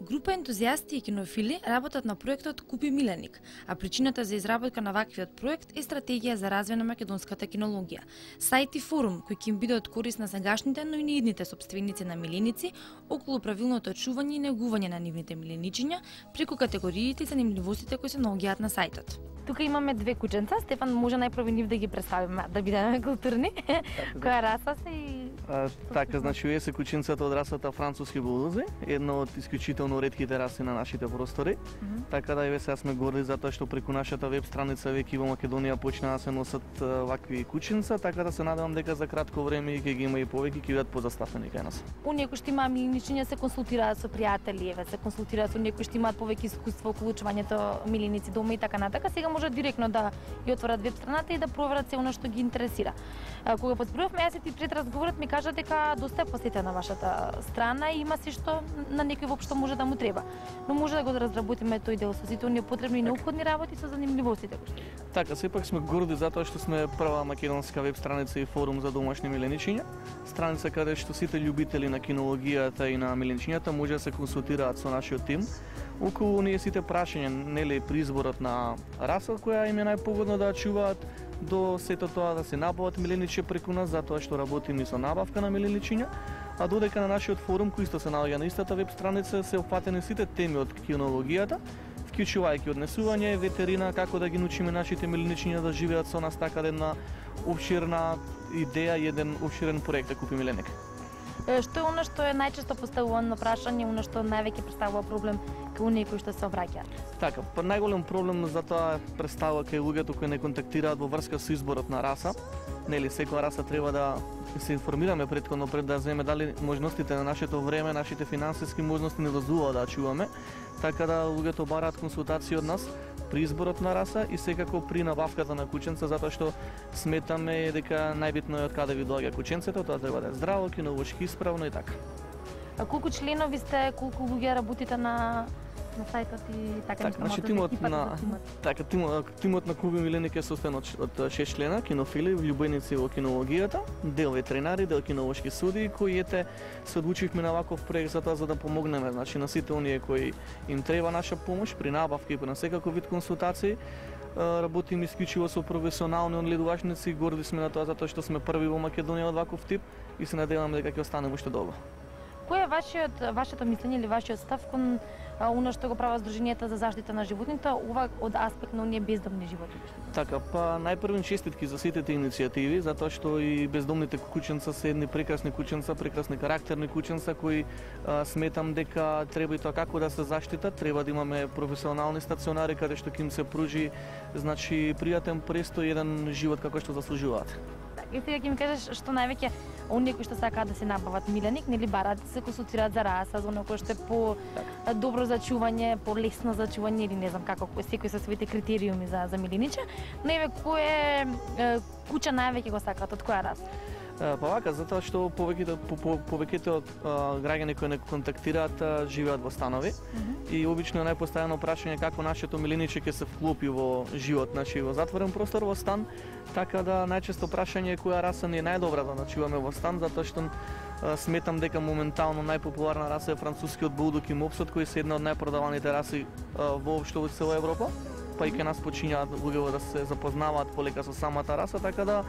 Група ентузијасти и кинофили работат на проектот Купи Миленик, а причината за изработка на ваквиот проект е стратегија за развој на македонската кинологија. Сајт и форум кои ќе им биде од корист на сегашните, но и на идните сопственици на миленици околу правилното чување и негување на нивните миленичиња преку категориите и занимливостите кои се наоѓаат на сајтот. Тука имаме две кученца. Стефан, може најпрво нив да ги представиме, да бидеме културни. Која раса се и... Така, значи, овие се кученцата од расата француски булдози, една од исклучително ретките раси на нашите простори. Така да еве сега сме горди затоа што преку нашата веб страница веќе во Македонија почнаа да се носат вакви кученца, така да се надевам дека за кратко време ќе ги има и повеќе ќе бидат позастапени кај нас. Оние кои што имаат миленичиња се консултираат со пријатели, еве се консултираат со оние кои што имаат повеќе искуство околу чувањето миленици дома и така натака. Сега можат директно да ја отворат веб страната и да проверат се она што ги интересира. Кога подпрувавме јас и пред разговорот ми кажа дека доста е посетена вашата страна и има се што на некој воопшто може да му треба. Но може да го разработиме тој дел со сите оние потребни и неопходни работи со занимливостите. Така, сепак сме горди затоа што сме прва македонска веб страница и форум за домашни миленичиња. Страница каде што сите љубители на кинологијата и на миленичињата може да се консултираат со нашиот тим околу оние сите прашања, нели при изборот на раса која им е најпогодно да чуваат, до сето тоа да се набават милениче преку нас, затоа што работиме и со набавка на миленичиња, а додека на нашиот форум, кој исто се наоѓа на истата веб страница, се опфатени сите теми од кинологијата, вклучувајќи однесување, ветерина, како да ги научиме нашите миленичиња да живеат со нас, така една обширна идеја и еден обширен проект да Купи Миленик. Што е она што е најчесто поставувано прашање, она што највеќе представува проблем кај оние кои што се обраќаат? Така, најголем проблем за тоа представува кај луѓето кои не контактираат во врска со изборот на раса. Нели секоја раса треба да се информираме претходно пред да земе дали можностите на нашето време, нашите финансиски можности не дозволуваат да чуваме, така да луѓето бараат консултации од нас при изборот на раса и секако при набавката на кученца, затоа што сметаме дека најбитно е од каде ви доаѓа кученцето, тоа треба да е здраво, кинолошки исправно и така. А колку членови сте, колку луѓе работите на сајтот и така значи тимот на Купи Миленик е состоен од 6 члена, кинофили, влюбеници во кинологијата, дел ветеринари, дел кинолошки судии, кои се одлучивме на ваков проект за тоа за да помогнеме, значи на сите оние кои им треба наша помош при набавки и на секаков вид консултации. Работиме исклучиво со професионални онледувачници, горди сме на тоа затоа што сме први во Македонија од ваков тип и се надеваме дека ќе останеме уште долго. Кој е вашето мислење или вашиот став кон оно што го прават Сдруженијата за заштита на животните, ова од аспект на оние бездомни животни? Така, најпрвен честитки за сите тие иницијативи, затоа што и бездомните кученца се едни прекрасни кученца, прекрасни карактерни кученца кои сметам дека треба и тоа како да се заштитат, треба да имаме професионални стационари каде што ќе им се пружи значи пријатен престој и еден живот како што заслужуваат. И сега ќе ми кажеш што највеќе оние кои што сакаат да се набават миленик, нели бараат да се консултираат за раса, за оно кој што е по добро за чување, по лесно за чување или не знам како, секој со своите критериуми за милениче, но еве кој куча највеќе го сакаат, од која раса? Па вака, затоа што повеќето граѓани кои не контактираат живеат во станови и обично е најпоставено прашање како нашето милениче ќе се вклопи во живот, значи во затворен простор во стан, така да најчесто прашање е која раса ни е најдобра да начуваме во стан, затоа што сметам дека моментално најпопуларна раса е францускиот булдог и мопсот, кои се една од најпродаваните раси воопшто во цела Европа, па и кај нас почињаат луѓе да се запознаваат полека со самата раса, така да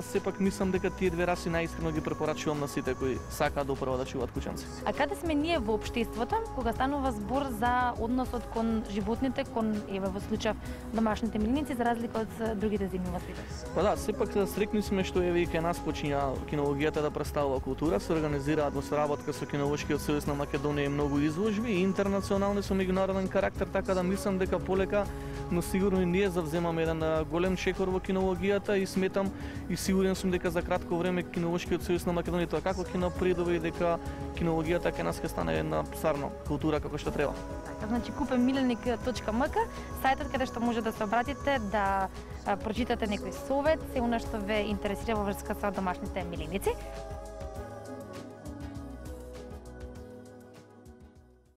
сепак мислам дека тие две раси најискрено ги препорачувам на сите кои сакаат да управо да чуваат кученци. А каде сме ние во општеството кога станува збор за односот кон животните, кон еве во случај домашните миленици за разлика од другите земји во светот? Па да, сепак среќни сме што еве и кај нас почиња кинологијата да представува култура, се организираат во соработка со Кинолошкиот сојуз на Македонија и многу изложби и интернационални со меѓународен карактер, така да мислам дека полека но сигурно и ние завземаме еден голем шекор во кинологијата и сметам и сигурен сум дека за кратко време Кинолошкиот сојуз на Македонија тоа како ќе напредува и дека кинологијата кај нас ќе стане една стварно култура како што треба. Значи kupemilenik.mk, сајтот каде што може да се обратите да прочитате некој совет, се она што ве интересира во врска со домашните миленици.